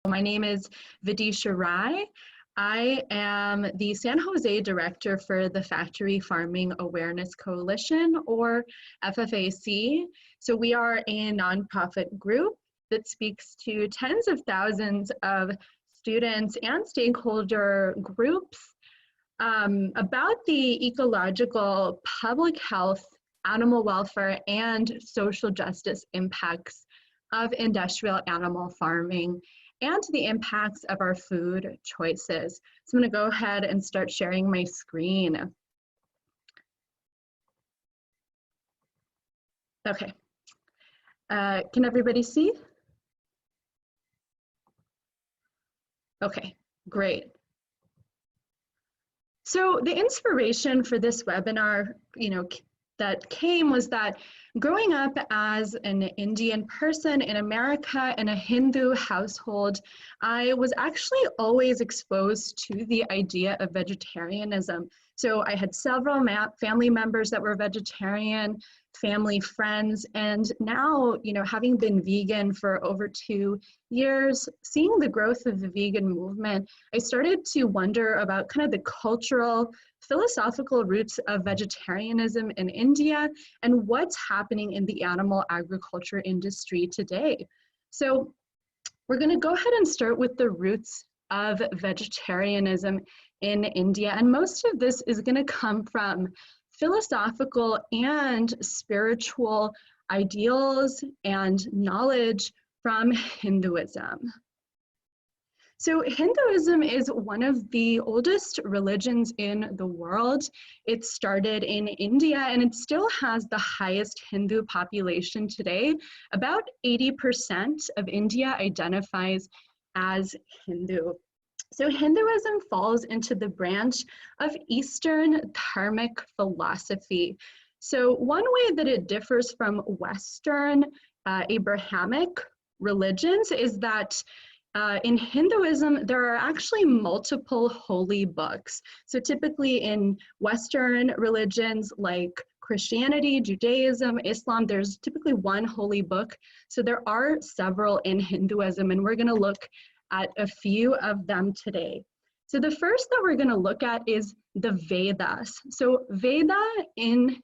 My name is Vidisha Rai. I am the San Jose Director for the Factory Farming Awareness Coalition, or FFAC. So we are a nonprofit group that speaks to tens of thousands of students and stakeholder groups about the ecological, public health, animal welfare, and social justice impacts of industrial animal farming and the impacts of our food choices. So I'm going to go ahead and start sharing my screen. Okay. Can everybody see? Okay, great. So the inspiration for this webinar, that came was that growing up as an Indian person in America in a Hindu household, I was actually always exposed to the idea of vegetarianism. So I had several family members that were vegetarian, family friends, and now, having been vegan for over 2 years, seeing the growth of the vegan movement, I started to wonder about kind of the cultural, philosophical roots of vegetarianism in India and what's happening in the animal agriculture industry today. So we're going to go ahead and start with the roots of vegetarianism in India. And most of this is going to come from philosophical and spiritual ideals and knowledge from Hinduism. So Hinduism is one of the oldest religions in the world. It started in India and it still has the highest Hindu population today. About 80% of India identifies as Hindu. So Hinduism falls into the branch of Eastern dharmic philosophy. So one way that it differs from Western Abrahamic religions is that in Hinduism, there are actually multiple holy books. So typically in Western religions like Christianity, Judaism, Islam, there's typically one holy book. So there are several in Hinduism, and we're going to look at a few of them today. So the first that we're going to look at is the Vedas. So Veda in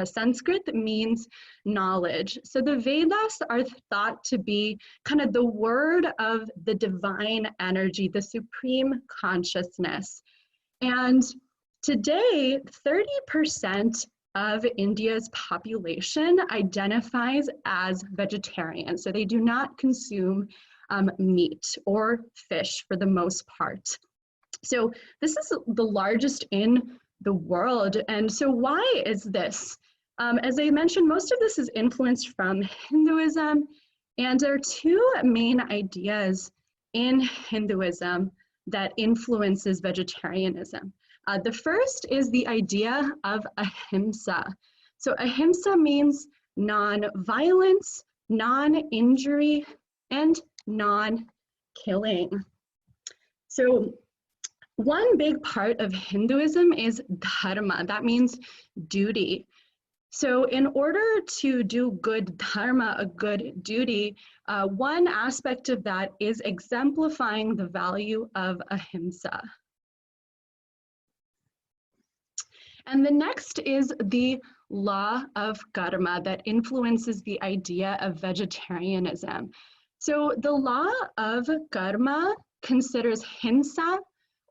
Sanskrit means knowledge. So the Vedas are thought to be kind of the word of the divine energy, the supreme consciousness. And today, 30% of India's population identifies as vegetarian. So they do not consume meat or fish for the most part. So this is the largest in the world. And so why is this? As I mentioned, most of this is influenced from Hinduism, and there are two main ideas in Hinduism that influences vegetarianism. The first is the idea of ahimsa. So ahimsa means non-violence, non-injury, and non-killing. So one big part of Hinduism is dharma. That means duty. So in order to do good dharma, a good duty, one aspect of that is exemplifying the value of ahimsa. And the next is the law of karma that influences the idea of vegetarianism. So the law of karma considers himsa,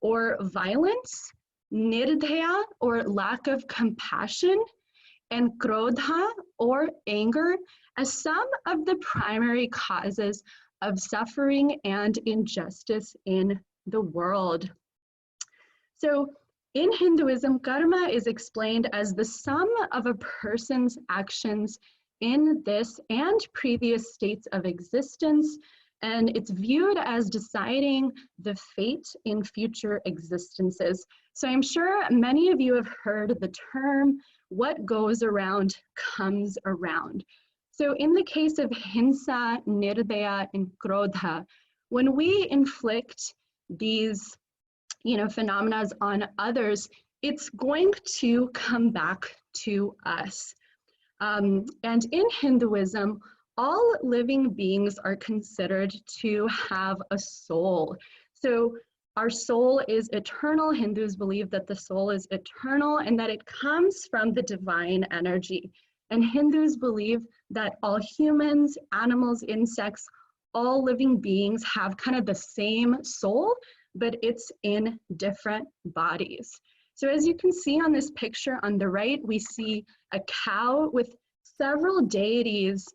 or violence, nirdaya, or lack of compassion, and krodha, or anger, as some of the primary causes of suffering and injustice in the world. So in Hinduism, karma is explained as the sum of a person's actions in this and previous states of existence, and it's viewed as deciding the fate in future existences. So I'm sure many of you have heard the term, what goes around comes around. So in the case of hinsa, nirdaya, and krodha, when we inflict these phenomena on others, it's going to come back to us. And in Hinduism, all living beings are considered to have a soul. So our soul is eternal. Hindus believe that the soul is eternal and that it comes from the divine energy. And Hindus believe that all humans, animals, insects, all living beings have kind of the same soul, but it's in different bodies. So as you can see on this picture on the right, we see a cow with several deities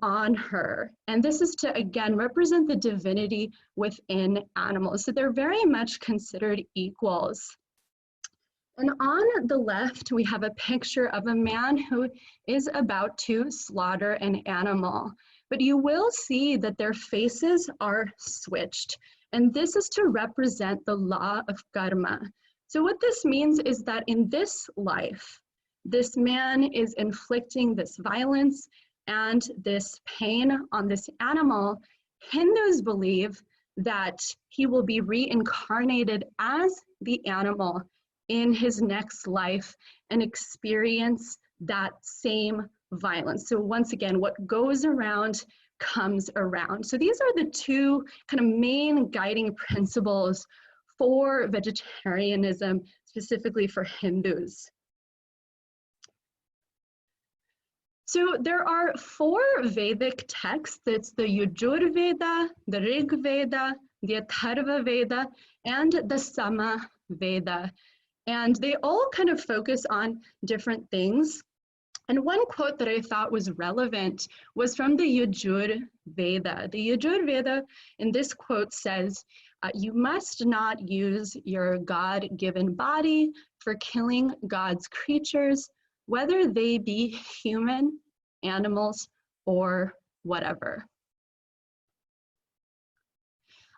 on her. And this is to, again, represent the divinity within animals. So they're very much considered equals. And on the left, we have a picture of a man who is about to slaughter an animal. But you will see that their faces are switched. And this is to represent the law of karma. So what this means is that in this life, this man is inflicting this violence and this pain on this animal. Hindus believe that he will be reincarnated as the animal in his next life and experience that same violence. So once again, what goes around comes around. So these are the two kind of main guiding principles for vegetarianism, specifically for Hindus. So there are 4 Vedic texts. It's the Yajur Veda, the Rig Veda, the Atharva Veda, and the Sama Veda. And they all kind of focus on different things. And one quote that I thought was relevant was from the Yajur Veda. The Yajur Veda in this quote says, you must not use your God-given body for killing God's creatures, whether they be human, animals, or whatever.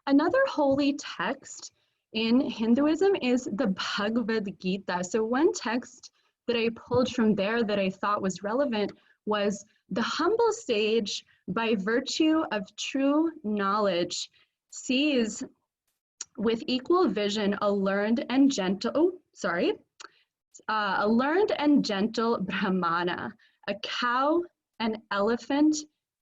Another holy text in Hinduism is the Bhagavad Gita. So one text that I pulled from there that I thought was relevant was, the humble sage, by virtue of true knowledge, sees with equal vision a learned and gentle, a learned and gentle Brahmana, a cow, an elephant,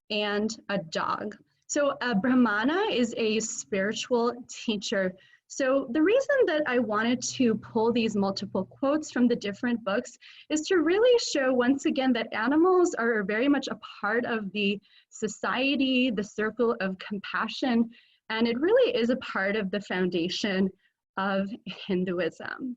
and a dog. So a Brahmana is a spiritual teacher. So the reason that I wanted to pull these multiple quotes from the different books is to really show once again that animals are very much a part of the society, the circle of compassion, and it really is a part of the foundation of Hinduism.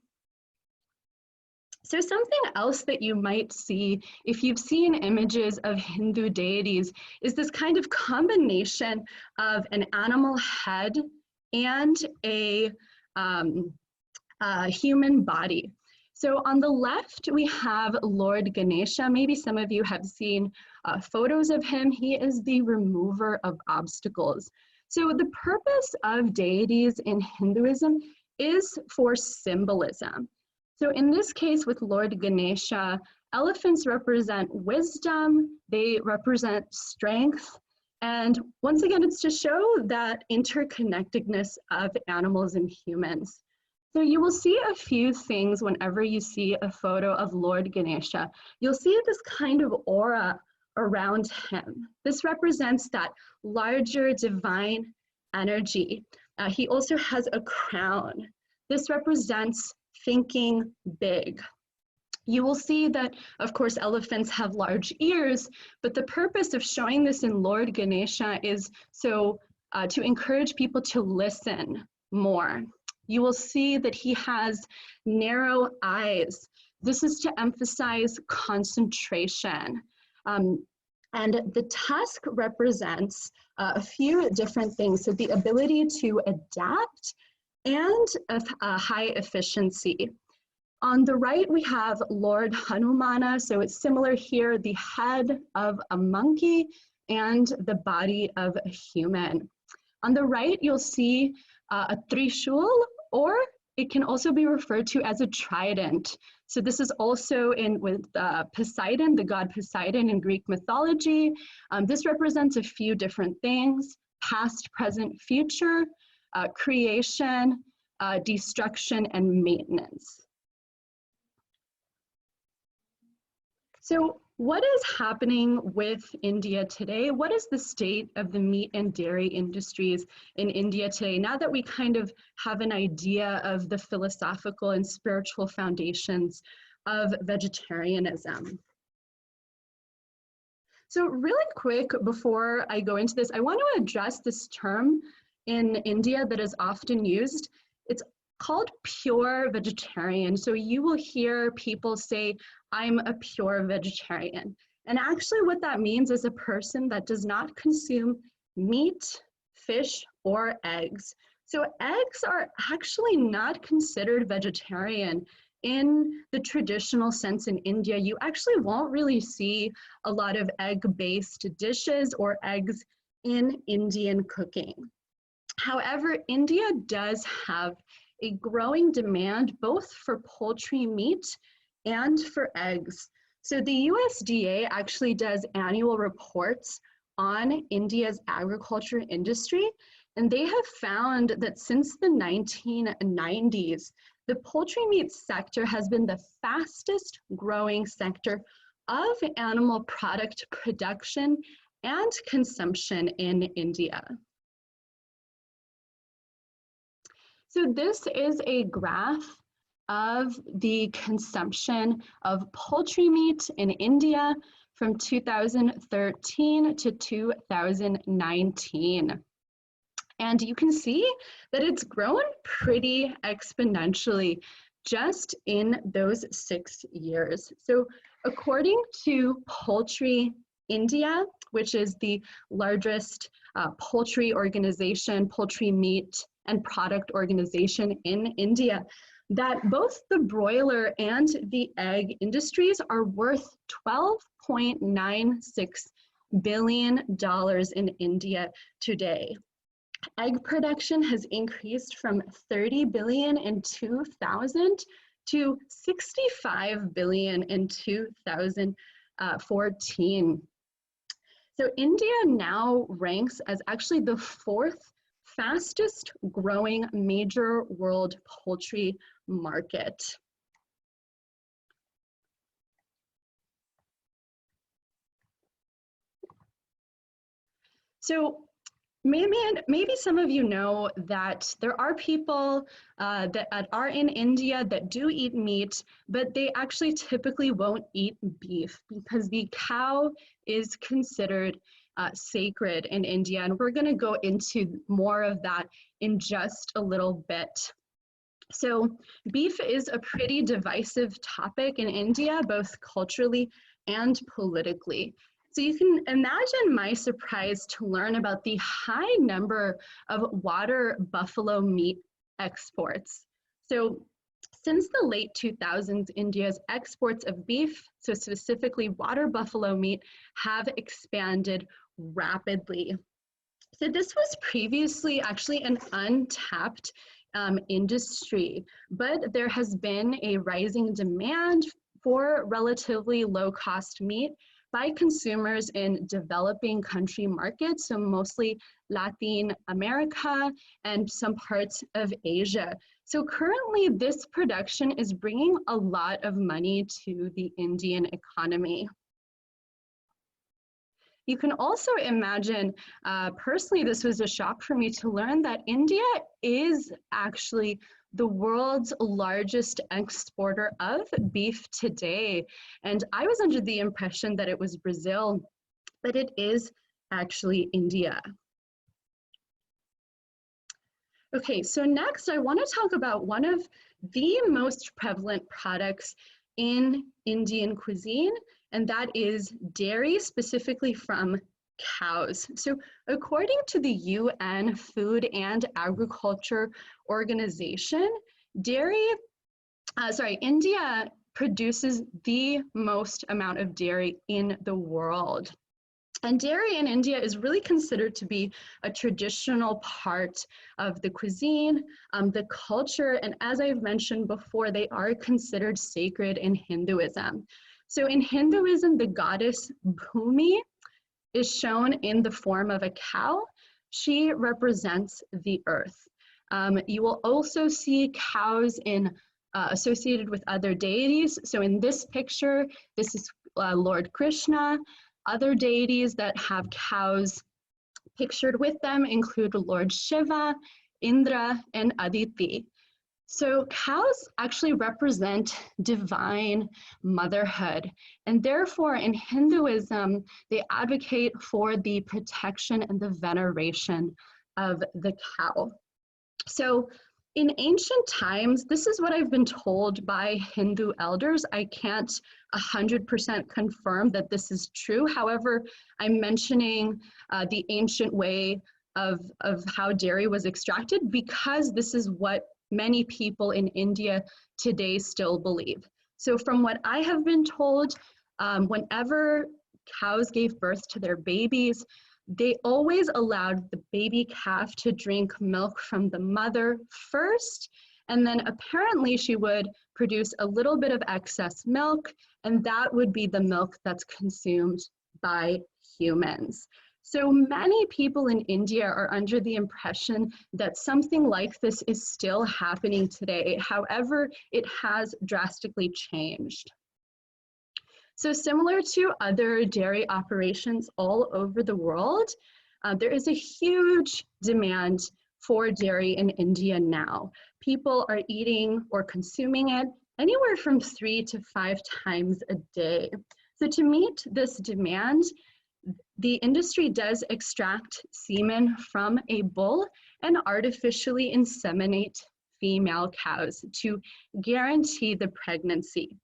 So something else that you might see if you've seen images of Hindu deities is this kind of combination of an animal head and a human body. So on the left, we have Lord Ganesha. Maybe some of you have seen photos of him. He is the remover of obstacles. So the purpose of deities in Hinduism is for symbolism. So in this case with Lord Ganesha, elephants represent wisdom, they represent strength, and once again, it's to show that interconnectedness of animals and humans. So you will see a few things whenever you see a photo of Lord Ganesha. You'll see this kind of aura around him. This represents that larger divine energy. He also has a crown. This represents thinking big. You will see that, of course, elephants have large ears, but the purpose of showing this in Lord Ganesha is so to encourage people to listen more. You will see that he has narrow eyes. This is to emphasize concentration. And the tusk represents a few different things. So the ability to adapt and a high efficiency. On the right, we have Lord Hanumana. So it's similar here, the head of a monkey and the body of a human. On the right, you'll see a trishul, or it can also be referred to as a trident. So this is also with Poseidon, the god Poseidon in Greek mythology. This represents a few different things: past, present, future, creation, destruction, and maintenance. So what is happening with India today? What is the state of the meat and dairy industries in India today? Now that we kind of have an idea of the philosophical and spiritual foundations of vegetarianism. So really quick, before I go into this, I want to address this term in India that is often used. It's called pure vegetarian. So you will hear people say, I'm a pure vegetarian. And actually what that means is a person that does not consume meat, fish, or eggs. So eggs are actually not considered vegetarian in the traditional sense in India. You actually won't really see a lot of egg-based dishes or eggs in Indian cooking. However, India does have a growing demand both for poultry meat and for eggs. So the USDA actually does annual reports on India's agriculture industry, and they have found that since the 1990s, the poultry meat sector has been the fastest growing sector of animal product production and consumption in India. So this is a graph of the consumption of poultry meat in India from 2013 to 2019. And you can see that it's grown pretty exponentially just in those 6 years. So according to Poultry India, which is the largest poultry organization, poultry meat and product organization in India, that both the broiler and the egg industries are worth $12.96 billion in India today. Egg production has increased from 30 billion in 2000 to 65 billion in 2014. So India now ranks as actually the 4th fastest growing major world poultry market. So maybe some of you know that there are people that are in India that do eat meat, but they actually typically won't eat beef because the cow is considered sacred in India. And we're going to go into more of that in just a little bit. So beef is a pretty divisive topic in India, both culturally and politically. So you can imagine my surprise to learn about the high number of water buffalo meat exports. So since the late 2000s, India's exports of beef, so specifically water buffalo meat, have expanded rapidly. So this was previously actually an untapped industry, but there has been a rising demand for relatively low-cost meat by consumers in developing country markets, so mostly Latin America and some parts of Asia. So currently this production is bringing a lot of money to the Indian economy. You can also imagine, personally, this was a shock for me to learn that India is actually the world's largest exporter of beef today. And I was under the impression that it was Brazil, but it is actually India. Okay, so next I want to talk about one of the most prevalent products in Indian cuisine, and that is dairy, specifically from cows. So according to the UN Food and Agriculture Organization, India produces the most amount of dairy in the world. And dairy in India is really considered to be a traditional part of the cuisine, the culture, and as I've mentioned before, they are considered sacred in Hinduism. So in Hinduism, the goddess Bhumi is shown in the form of a cow. She represents the earth. You will also see cows associated with other deities. So in this picture, this is Lord Krishna. Other deities that have cows pictured with them include Lord Shiva, Indra, and Aditi. So cows actually represent divine motherhood, and therefore in Hinduism, they advocate for the protection and the veneration of the cow. So in ancient times, this is what I've been told by Hindu elders. I can't 100% confirm that this is true. However, I'm mentioning the ancient way of how dairy was extracted because this is what many people in India today still believe. So from what I have been told, whenever cows gave birth to their babies, they always allowed the baby calf to drink milk from the mother first, and then apparently she would produce a little bit of excess milk, and that would be the milk that's consumed by humans. So many people in India are under the impression that something like this is still happening today. However, it has drastically changed. So similar to other dairy operations all over the world, there is a huge demand for dairy in India now. People are eating or consuming it anywhere from 3 to 5 times a day. So to meet this demand, the industry does extract semen from a bull and artificially inseminate female cows to guarantee the pregnancy.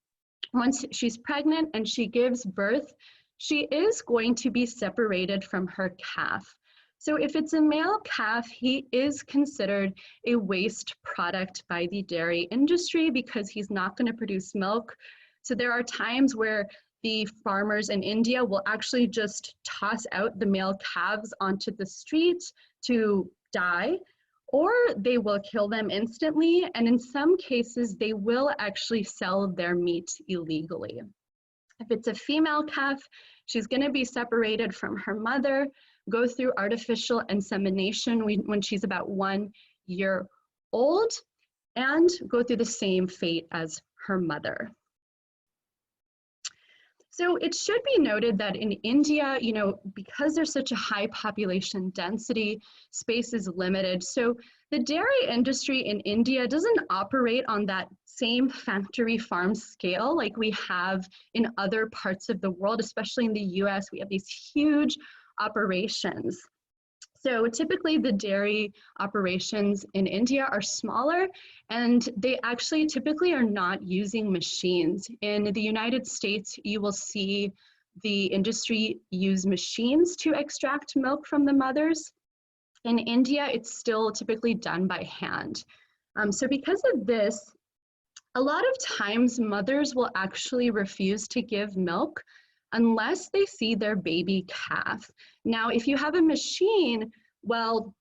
Once she's pregnant and she gives birth, she is going to be separated from her calf. So if it's a male calf, he is considered a waste product by the dairy industry because he's not going to produce milk. So there are times where the farmers in India will actually just toss out the male calves onto the street to die, or they will kill them instantly, and in some cases, they will actually sell their meat illegally. If it's a female calf, she's gonna be separated from her mother, go through artificial insemination when she's about 1 year old, and go through the same fate as her mother. So it should be noted that in India, because there's such a high population density, space is limited. So the dairy industry in India doesn't operate on that same factory farm scale like we have in other parts of the world, especially in the US. We have these huge operations. So typically the dairy operations in India are smaller, and they actually typically are not using machines. In the United States, you will see the industry use machines to extract milk from the mothers. In India, it's still typically done by hand. So because of this, a lot of times mothers will actually refuse to give milk unless they see their baby calf. Now, if you have a machine, well,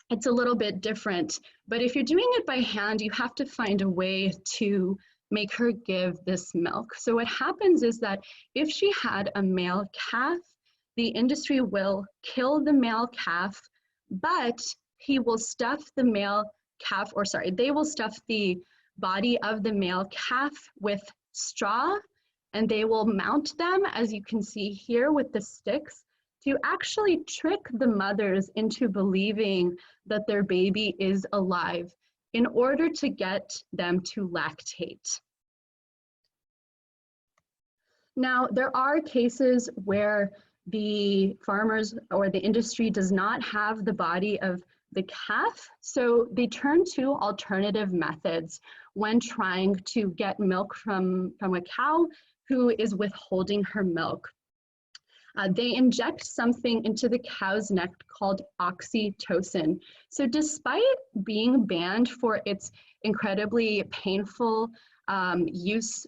it's a little bit different, but if you're doing it by hand, you have to find a way to make her give this milk. So what happens is that if she had a male calf, the industry will kill the male calf, but he will stuff the male calf, or sorry, they will stuff the body of the male calf with straw, and they will mount them, as you can see here with the sticks, to actually trick the mothers into believing that their baby is alive in order to get them to lactate. Now, there are cases where the farmers or the industry does not have the body of the calf, so they turn to alternative methods when trying to get milk from a cow who is withholding her milk. They inject something into the cow's neck called oxytocin. So despite being banned for its incredibly painful use,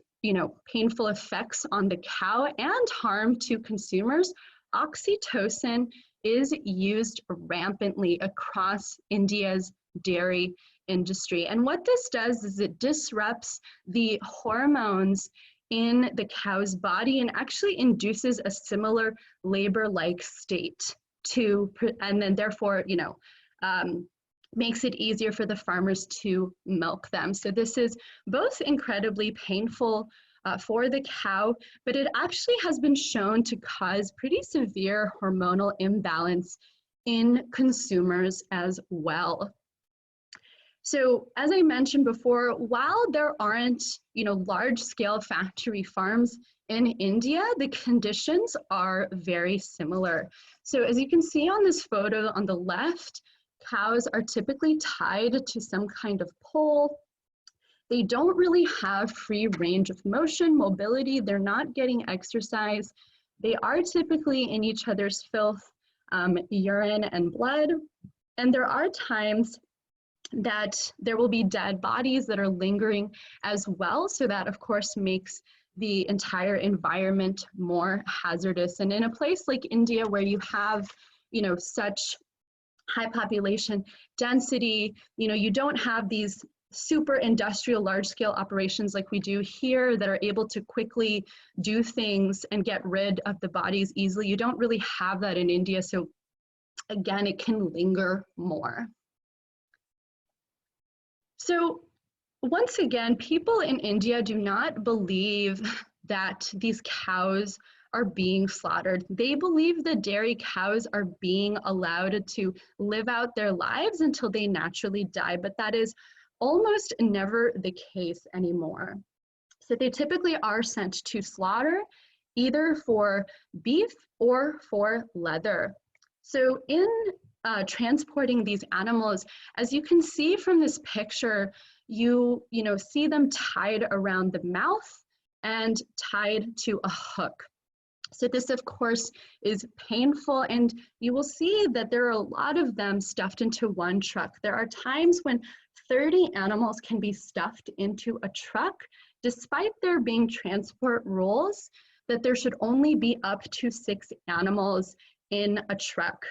painful effects on the cow and harm to consumers, oxytocin is used rampantly across India's dairy industry. And what this does is it disrupts the hormones in the cow's body and actually induces a similar labor-like state and then therefore, makes it easier for the farmers to milk them. So this is both incredibly painful for the cow, but it actually has been shown to cause pretty severe hormonal imbalance in consumers as well. So as I mentioned before, while there aren't, large-scale factory farms in India, the conditions are very similar. So as you can see on this photo on the left, cows are typically tied to some kind of pole. They don't really have free range of motion, mobility. They're not getting exercise. They are typically in each other's filth, urine, and blood. And there are times that there will be dead bodies that are lingering as well. So that, of course, makes the entire environment more hazardous. And in a place like India, where you have, such high population density, you don't have these super industrial large-scale operations like we do here that are able to quickly do things and get rid of the bodies easily. You don't really have that in India. So again, it can linger more. So once again, people in India do not believe that these cows are being slaughtered. They believe that dairy cows are being allowed to live out their lives until they naturally die, but that is almost never the case anymore. So they typically are sent to slaughter, either for beef or for leather. So in transporting these animals, as you can see from this picture, you see them tied around the mouth and tied to a hook. So this, of course, is painful, and you will see that there are a lot of them stuffed into one truck. There are times when 30 animals can be stuffed into a truck, despite there being transport rules that there should only be up to 6 animals in a truck.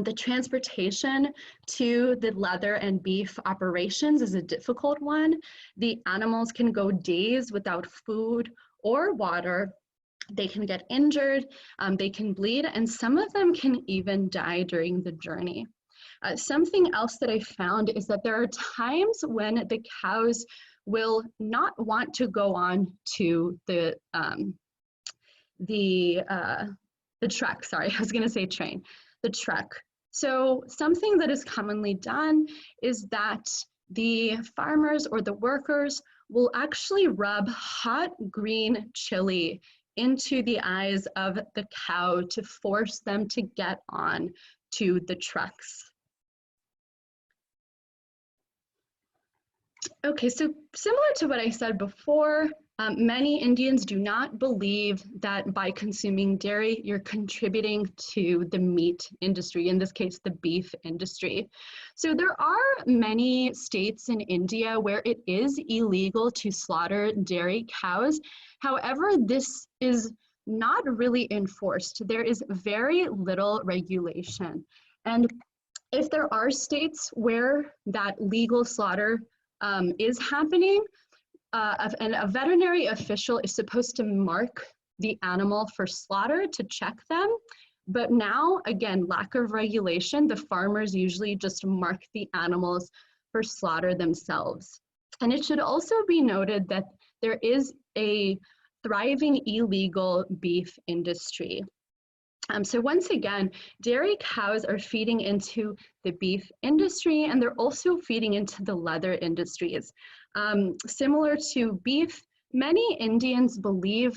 The transportation to the leather and beef operations is a difficult one. The animals can go days without food or water. They can get injured, they can bleed, and some of them can even die during the journey. Something else that I found is that there are times when the cows will not want to go on to the truck. Sorry, I was going to say train. The truck. So something that is commonly done is that the farmers or the workers will actually rub hot green chili into the eyes of the cow to force them to get on to the trucks. Okay, so similar to what I said before, many Indians do not believe that by consuming dairy, you're contributing to the meat industry, in this case, the beef industry. So there are many states in India where it is illegal to slaughter dairy cows. However, this is not really enforced. There is very little regulation. And if there are states where that legal slaughter is happening, and a veterinary official is supposed to mark the animal for slaughter to check them. But now, again, lack of regulation, the farmers usually just mark the animals for slaughter themselves. And it should also be noted that there is a thriving illegal beef industry. So once again, dairy cows are feeding into the beef industry, and they're also feeding into the leather industries. Similar to beef, many Indians believe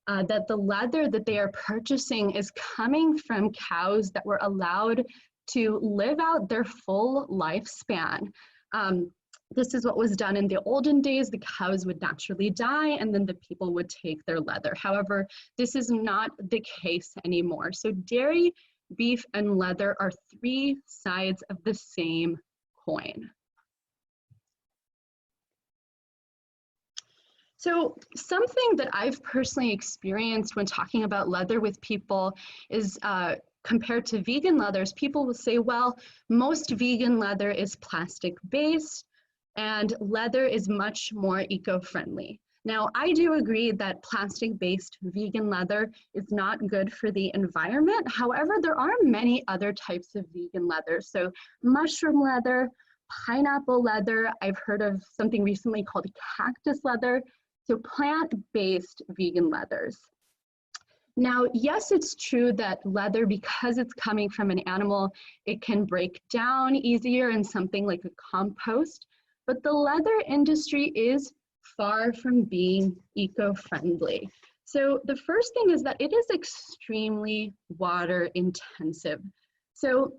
that the leather that they are purchasing is coming from cows that were allowed to live out their full lifespan. This is what was done in the olden days. The cows would naturally die, and then the people would take their leather. However, this is not the case anymore. So dairy, beef, and leather are 3 sides of the same coin. So something that I've personally experienced when talking about leather with people is compared to vegan leathers, people will say, well, most vegan leather is plastic-based, and leather is much more eco-friendly. Now, I do agree that plastic-based vegan leather is not good for the environment. However, there are many other types of vegan leather. So mushroom leather, pineapple leather, I've heard of something recently called cactus leather. So plant-based vegan leathers. Now, yes, it's true that leather, because it's coming from an animal, it can break down easier in something like a compost, but the leather industry is far from being eco-friendly. So the first thing is that it is extremely water intensive. So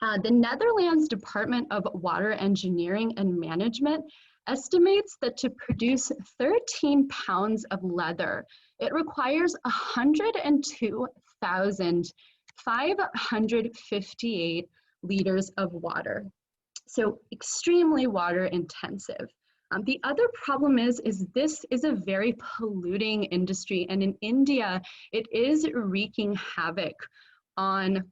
the Netherlands Department of Water Engineering and Management estimates that to produce 13 pounds of leather, it requires 102,558 liters of water. So extremely water intensive. The other problem is this is a very polluting industry, and in India, it is wreaking havoc on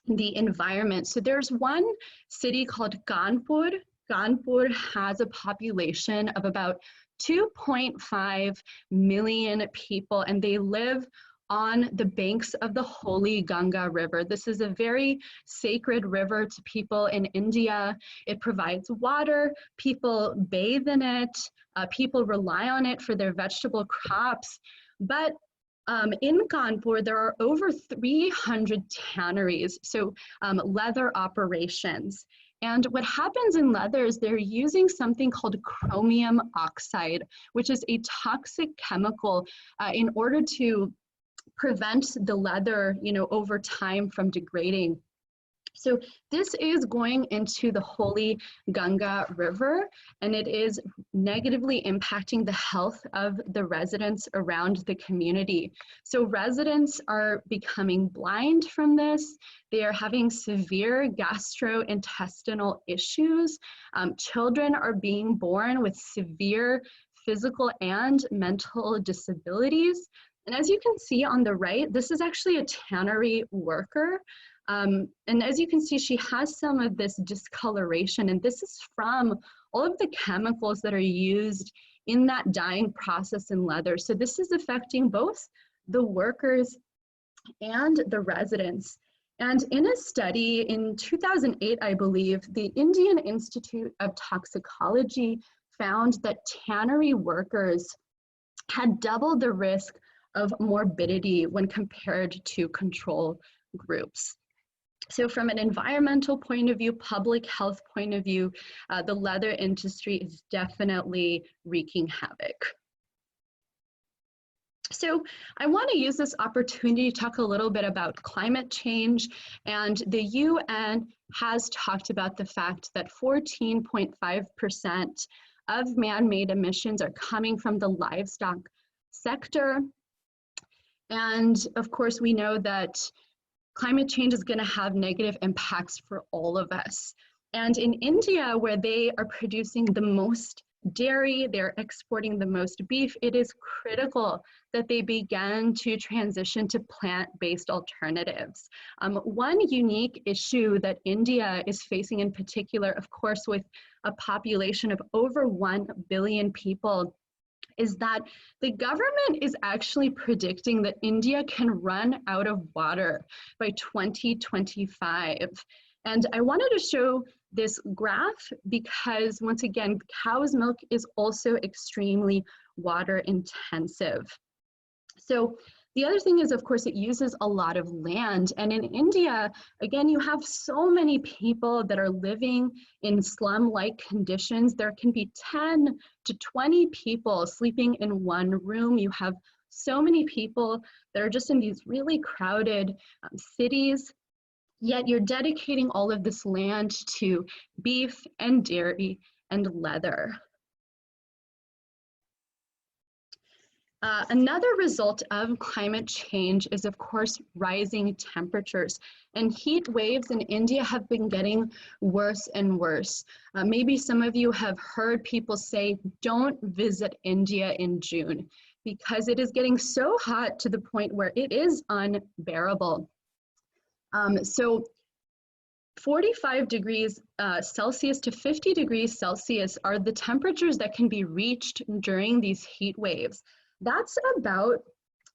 the environment. So there's one city called Kanpur. Kanpur has a population of about 2.5 million people, and they live on the banks of the holy Ganga River. This is a very sacred river to people in India. It provides water, people bathe in it, people rely on it for their vegetable crops. But in Kanpur, there are over 300 tanneries, so leather operations. And what happens in leather is they're using something called chromium oxide, which is a toxic chemical in order to prevent the leather, over time from degrading. So this is going into the holy Ganga River, and it is negatively impacting the health of the residents around the community. So residents are becoming blind from this. They are having severe gastrointestinal issues. Children are being born with severe physical and mental disabilities. And as you can see on the right, this is actually a tannery worker. And as you can see, she has some of this discoloration, and this is from all of the chemicals that are used in that dyeing process in leather. So this is affecting both the workers and the residents. And in a study in 2008, I believe, the Indian Institute of Toxicology found that tannery workers had double the risk of morbidity when compared to control groups. So from an environmental point of view, public health point of view, the leather industry is definitely wreaking havoc. So I want to use this opportunity to talk a little bit about climate change, and the UN has talked about the fact that 14.5% of man-made emissions are coming from the livestock sector. And of course, we know that climate change is going to have negative impacts for all of us. And in India, where they are producing the most dairy, they're exporting the most beef, it is critical that they begin to transition to plant-based alternatives. One unique issue that India is facing in particular, of course, with a population of over 1 billion people, is that the government is actually predicting that India can run out of water by 2025. And I wanted to show this graph because, once again, cow's milk is also extremely water intensive. So the other thing is, of course, it uses a lot of land. And in India, again, you have so many people that are living in slum-like conditions. There can be 10 to 20 people sleeping in one room. You have so many people that are just in these really crowded cities, yet you're dedicating all of this land to beef and dairy and leather. Another result of climate change is, of course, rising temperatures, and heat waves in India have been getting worse and worse. Maybe some of you have heard people say, don't visit India in June, because it is getting so hot to the point where it is unbearable. So 45 degrees Celsius to 50 degrees Celsius are the temperatures that can be reached during these heat waves. That's about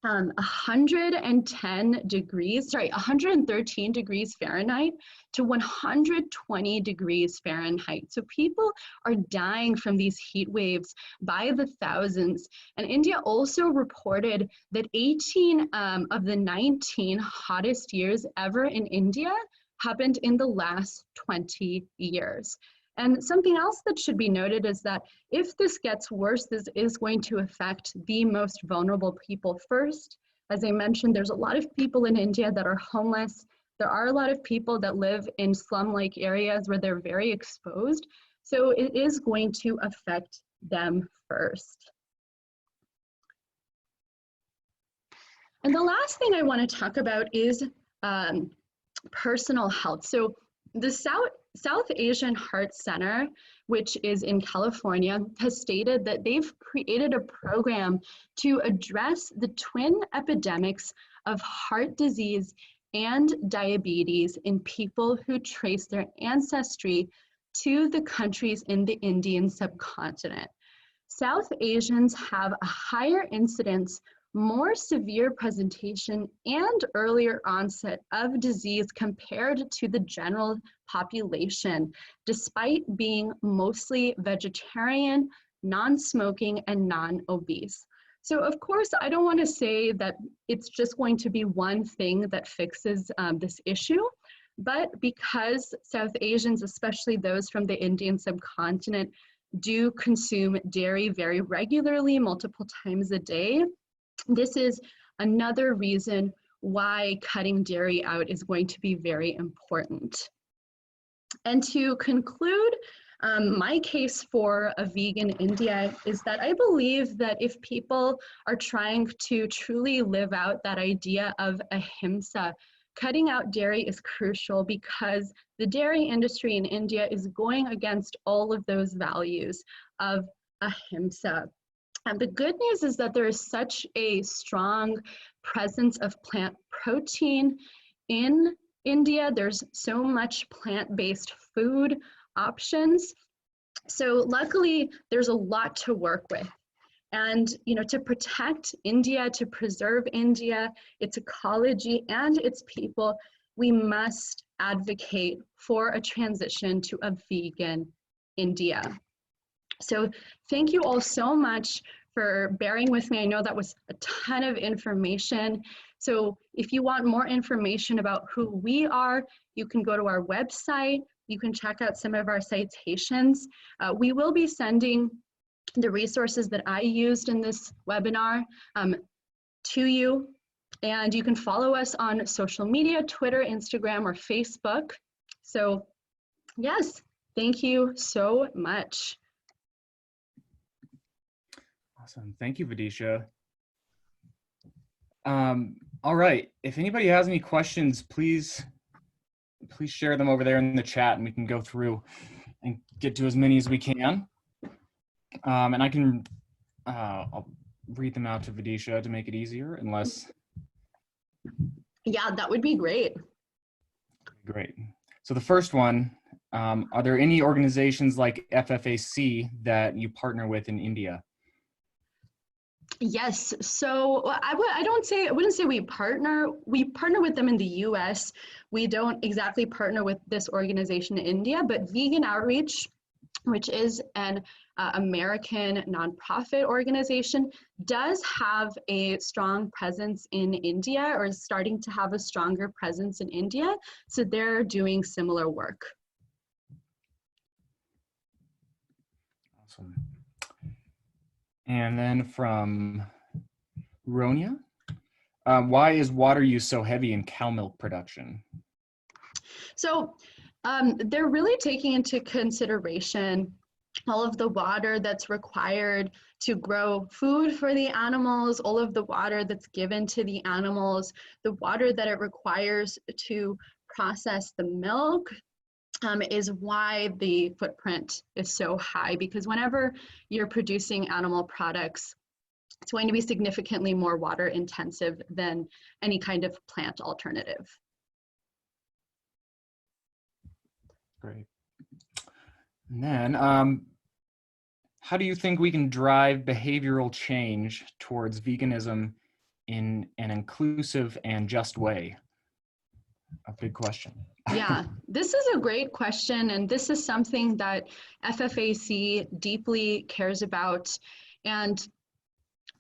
113 degrees Fahrenheit to 120 degrees Fahrenheit. So people are dying from these heat waves by the thousands. And India also reported that 18 of the 19 hottest years ever in India happened in the last 20 years. And something else that should be noted is that if this gets worse, this is going to affect the most vulnerable people first. As I mentioned, there's a lot of people in India that are homeless. There are a lot of people that live in slum-like areas where they're very exposed. So it is going to affect them first. And the last thing I want to talk about is personal health. So the South Asian Heart Center, which is in California, has stated that they've created a program to address the twin epidemics of heart disease and diabetes in people who trace their ancestry to the countries in the Indian subcontinent. South Asians have a higher incidence, more severe presentation, and earlier onset of disease compared to the general population, despite being mostly vegetarian, non-smoking, and non-obese. So of course, I don't want to say that it's just going to be one thing that fixes this issue, but because South Asians, especially those from the Indian subcontinent, do consume dairy very regularly, multiple times a day, this is another reason why cutting dairy out is going to be very important. And to conclude, my case for a vegan India is that I believe that if people are trying to truly live out that idea of ahimsa, cutting out dairy is crucial because the dairy industry in India is going against all of those values of ahimsa. And the good news is that there is such a strong presence of plant protein in India. There's so much plant-based food options. So luckily, there's a lot to work with. And to protect India, to preserve India, its ecology and its people, we must advocate for a transition to a vegan India. So thank you all so much for bearing with me. I know that was a ton of information. So if you want more information about who we are, you can go to our website. You can check out some of our citations. We will be sending the resources that I used in this webinar to you. And you can follow us on social media, Twitter, Instagram, or Facebook. So yes, thank you so much. Awesome. Thank you, Vidisha. All right. If anybody has any questions, please share them over there in the chat and we can go through and get to as many as we can. And I can, I'll read them out to Vidisha to make it easier, unless. Yeah, that would be great. Great. So the first one, are there any organizations like FFAC that you partner with in India? Yes, so I wouldn't say we partner with them in the US. We don't exactly partner with this organization in India, but Vegan Outreach, which is an American nonprofit organization, does have a strong presence in India, or is starting to have a stronger presence in India. So they're doing similar work. Awesome. And then from Ronya, why is water use so heavy in cow milk production? So they're really taking into consideration all of the water that's required to grow food for the animals, all of the water that's given to the animals, the water that it requires to process the milk, is why the footprint is so high, because whenever you're producing animal products, it's going to be significantly more water intensive than any kind of plant alternative. Great. And then, how do you think we can drive behavioral change towards veganism in an inclusive and just way? A big question. Yeah, this is a great question, and this is something that FFAC deeply cares about. And,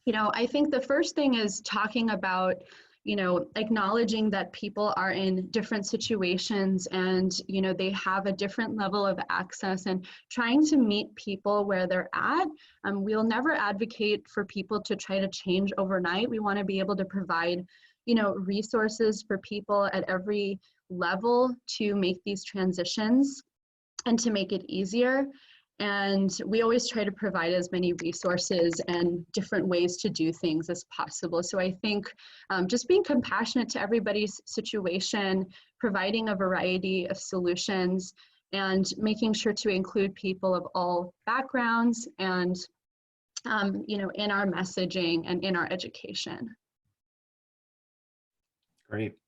I think the first thing is talking about, acknowledging that people are in different situations and, they have a different level of access, and trying to meet people where they're at. We'll never advocate for people to try to change overnight. We want to be able to provide, resources for people at every level to make these transitions and to make it easier. And we always try to provide as many resources and different ways to do things as possible. So I think just being compassionate to everybody's situation, providing a variety of solutions, and making sure to include people of all backgrounds and, in our messaging and in our education. Great.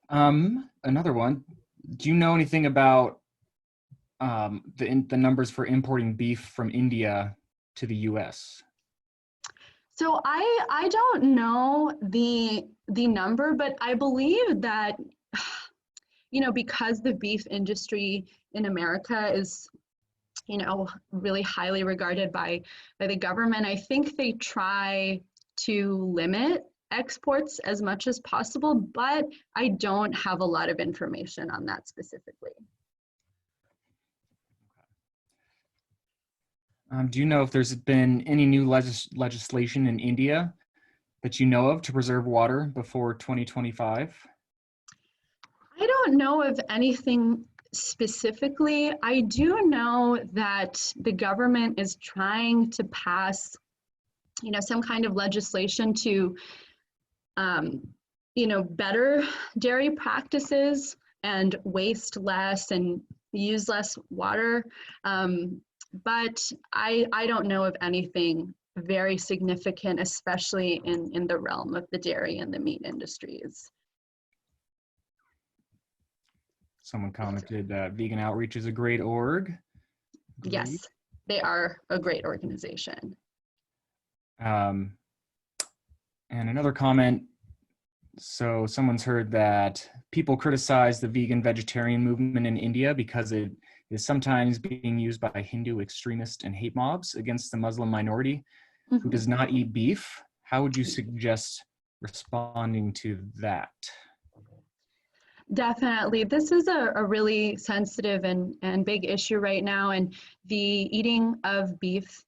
Another one. Do you know anything about the numbers for importing beef from India to the U.S.? So I don't know the number, but I believe that, because the beef industry in America is, really highly regarded by the government, I think they try to limit exports as much as possible, but I don't have a lot of information on that specifically. Do you know if there's been any new legislation in India that you know of to preserve water before 2025? I don't know of anything specifically. I do know that the government is trying to pass, some kind of legislation to better dairy practices and waste less and use less water. But I don't know of anything very significant, especially in the realm of the dairy and the meat industries. Someone commented Vegan Outreach is a great org. Agreed. Yes, they are a great organization. And another comment, so someone's heard that people criticize the vegan vegetarian movement in India because it is sometimes being used by Hindu extremists and hate mobs against the Muslim minority who does not eat beef. How would you suggest responding to that? Definitely. This is a really sensitive and big issue right now. And the eating of beef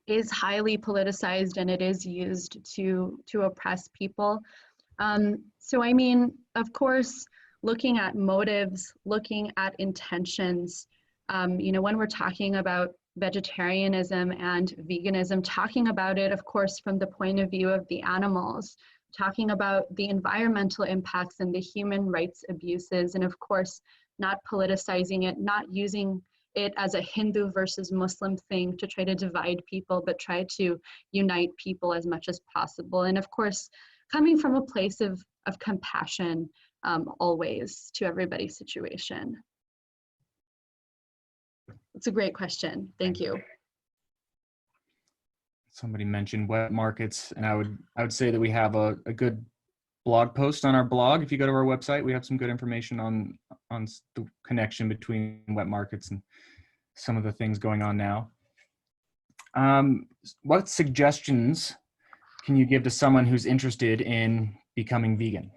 is highly politicized, and it is used to oppress people. So, I mean, of course, looking at motives, looking at intentions, when we're talking about vegetarianism and veganism, talking about it, of course, from the point of view of the animals, talking about the environmental impacts and the human rights abuses, and of course, not politicizing it, not using it as a Hindu versus Muslim thing to try to divide people, but try to unite people as much as possible. And of course, coming from a place of compassion always to everybody's situation. It's a great question. Thank you. Somebody mentioned wet markets, and I would say that we have a good blog post on our blog. If you go to our website, we have some good information on the connection between wet markets and some of the things going on now. What suggestions can you give to someone who's interested in becoming vegan?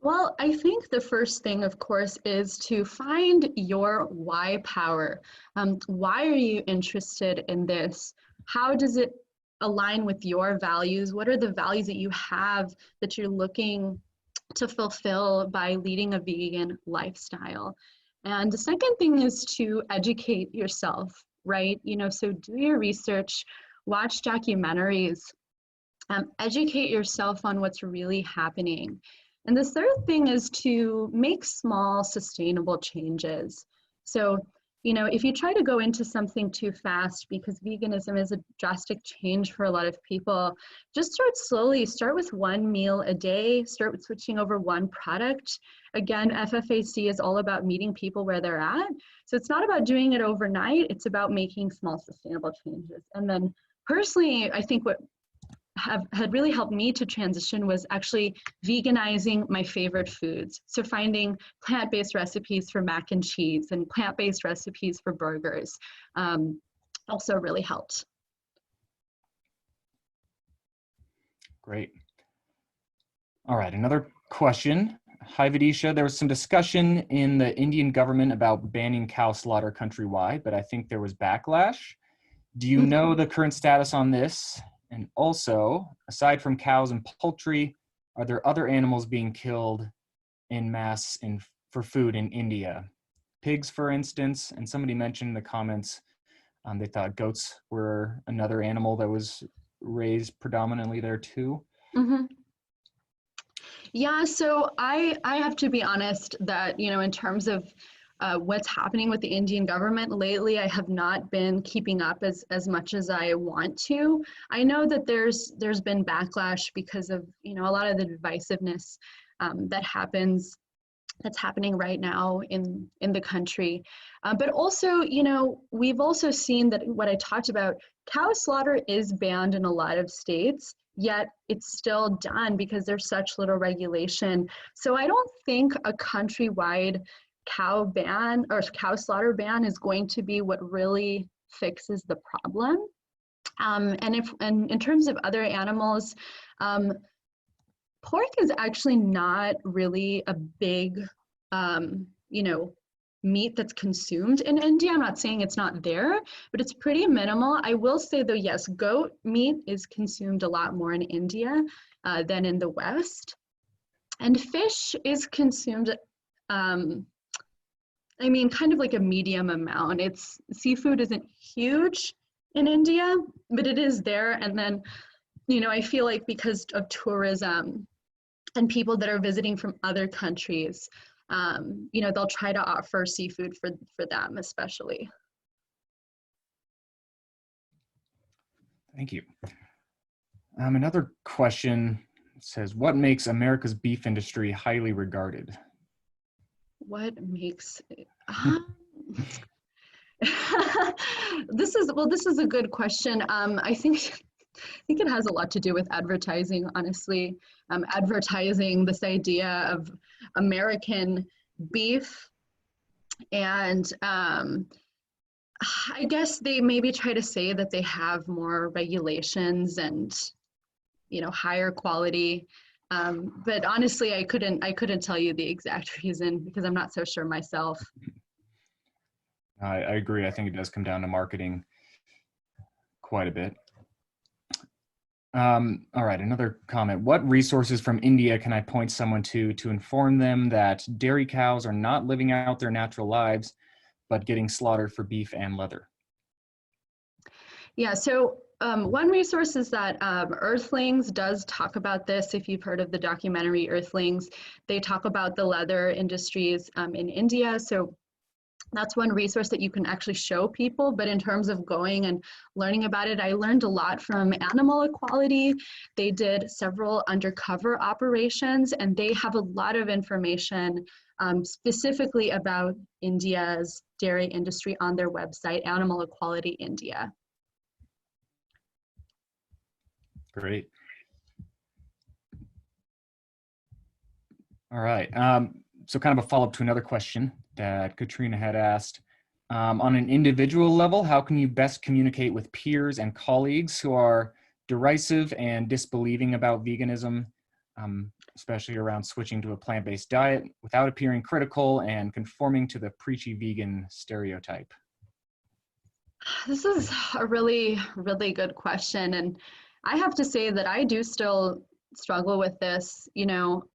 Well, I think the first thing, of course, is to find your why power. Why are you interested in this? How does it align with your values? What are the values that you have that you're looking to fulfill by leading a vegan lifestyle? And the second thing is to educate yourself, right? So do your research, watch documentaries, educate yourself on what's really happening. And the third thing is to make small, sustainable changes. So, if you try to go into something too fast, because veganism is a drastic change for a lot of people, just start slowly. Start with one meal a day. Start with switching over one product. Again, FFAC is all about meeting people where they're at. So it's not about doing it overnight. It's about making small, sustainable changes. And then personally, I think what had really helped me to transition was actually veganizing my favorite foods. So finding plant-based recipes for mac and cheese and plant-based recipes for burgers also really helped. Great. All right, another question. Hi, Vidisha. There was some discussion in the Indian government about banning cow slaughter countrywide, but I think there was backlash. Do you know the current status on this? And also, aside from cows and poultry, are there other animals being killed en masse for food in India? Pigs, for instance, and somebody mentioned in the comments they thought goats were another animal that was raised predominantly there too. Mm-hmm. Yeah, so I have to be honest that, you know, in terms of what's happening with the Indian government lately, I have not been keeping up as much as I want to. I know that there's been backlash because of, you know, a lot of the divisiveness that's happening right now in the country. But also, you know, we've also seen that what I talked about, cow slaughter is banned in a lot of states, yet it's still done because there's such little regulation. So I don't think a countrywide cow ban or cow slaughter ban is going to be what really fixes the problem. And in terms of other animals, pork is actually not really a big, you know, meat that's consumed in India. I'm not saying it's not there, but it's pretty minimal. I will say though, yes, goat meat is consumed a lot more in India than in the West. And fish is consumed, I mean, kind of like a medium amount. Seafood isn't huge in India, but it is there. And then, you know, I feel like because of tourism and people that are visiting from other countries, you know, they'll try to offer seafood for them, especially. Thank you. Another question says, what makes America's beef industry highly regarded? What makes it, this is a good question. I think it has a lot to do with advertising, honestly. Advertising this idea of American beef, and I guess they maybe try to say that they have more regulations and, you know, higher quality. But honestly, I couldn't tell you the exact reason because I'm not so sure myself. I agree. I think it does come down to marketing quite a bit. All right, another comment. What resources from India can I point someone to inform them that dairy cows are not living out their natural lives, but getting slaughtered for beef and leather? Yeah, so one resource is that Earthlings does talk about this. If you've heard of the documentary Earthlings, they talk about the leather industries in India. So that's one resource that you can actually show people. But in terms of going and learning about it, I learned a lot from Animal Equality. They did several undercover operations, and they have a lot of information specifically about India's dairy industry on their website, Animal Equality India. Great. All right. So kind of a follow-up to another question that Katrina had asked. On an individual level, how can you best communicate with peers and colleagues who are derisive and disbelieving about veganism, especially around switching to a plant-based diet, without appearing critical and conforming to the preachy vegan stereotype? This is a really, really good question. And I have to say that I do still struggle with this, you know.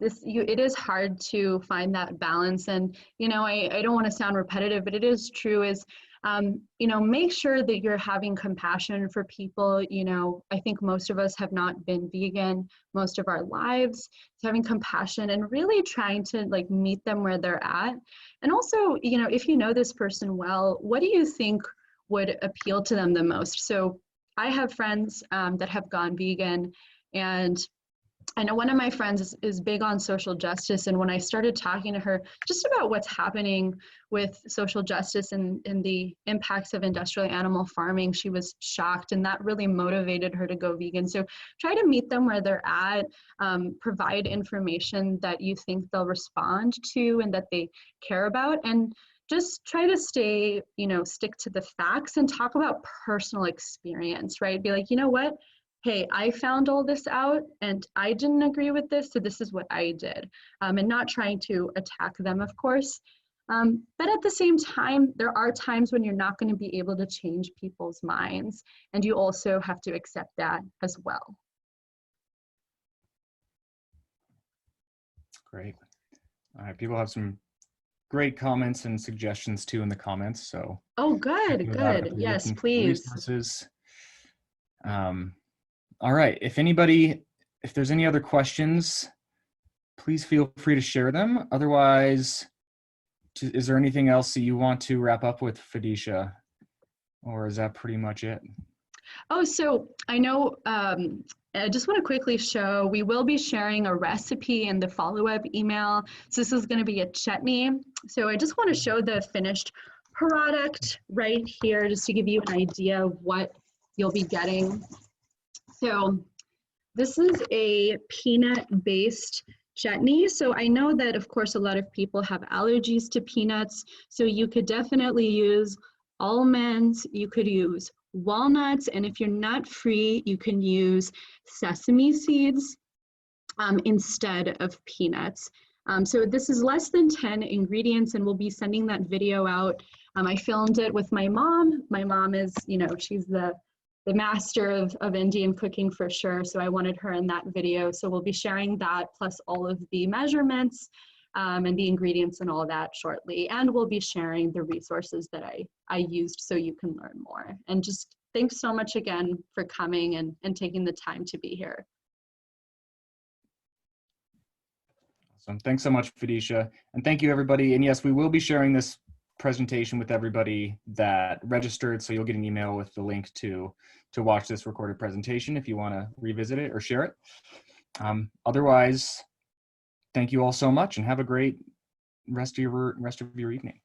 It is hard to find that balance. And, you know, I don't want to sound repetitive, but it is true is, you know, make sure that you're having compassion for people. You know, I think most of us have not been vegan most of our lives. So having compassion and really trying to like meet them where they're at. And also, you know, if you know this person well, what do you think would appeal to them the most? So I have friends that have gone vegan, and I know one of my friends is big on social justice, and when I started talking to her just about what's happening with social justice and the impacts of industrial animal farming, she was shocked, and that really motivated her to go vegan. So try to meet them where they're at, provide information that you think they'll respond to and that they care about, and just try to stay, stick to the facts and talk about personal experience, right? Be like, you know what? Hey, I found all this out and I didn't agree with this, so this is what I did. And not trying to attack them, of course. But at the same time, there are times when you're not going to be able to change people's minds, and you also have to accept that as well. Great. All right, people have some great comments and suggestions too in the comments. So. Oh, good, good. Yes, please. Resources. All right, if there's any other questions, please feel free to share them. Otherwise, is there anything else that you want to wrap up with, Vidisha? Or is that pretty much it? Oh, so I know, I just want to quickly show, we will be sharing a recipe in the follow-up email. So this is going to be a chutney. So I just want to show the finished product right here, just to give you an idea of what you'll be getting. So this is a peanut-based chutney. So I know that, of course, a lot of people have allergies to peanuts. So you could definitely use almonds, you could use walnuts, and if you're nut free, you can use sesame seeds instead of peanuts. So this is less than 10 ingredients, and we'll be sending that video out. I filmed it with my mom. My mom is, she's the master of Indian cooking for sure. So I wanted her in that video. So we'll be sharing that plus all of the measurements and the ingredients and all of that shortly. And we'll be sharing the resources that I used so you can learn more. And just thanks so much again for coming and taking the time to be here. Awesome. Thanks so much, Vidisha. And thank you, everybody. And yes, we will be sharing this presentation with everybody that registered. So you'll get an email with the link to watch this recorded presentation if you want to revisit it or share it. Otherwise, thank you all so much and have a great rest of your evening.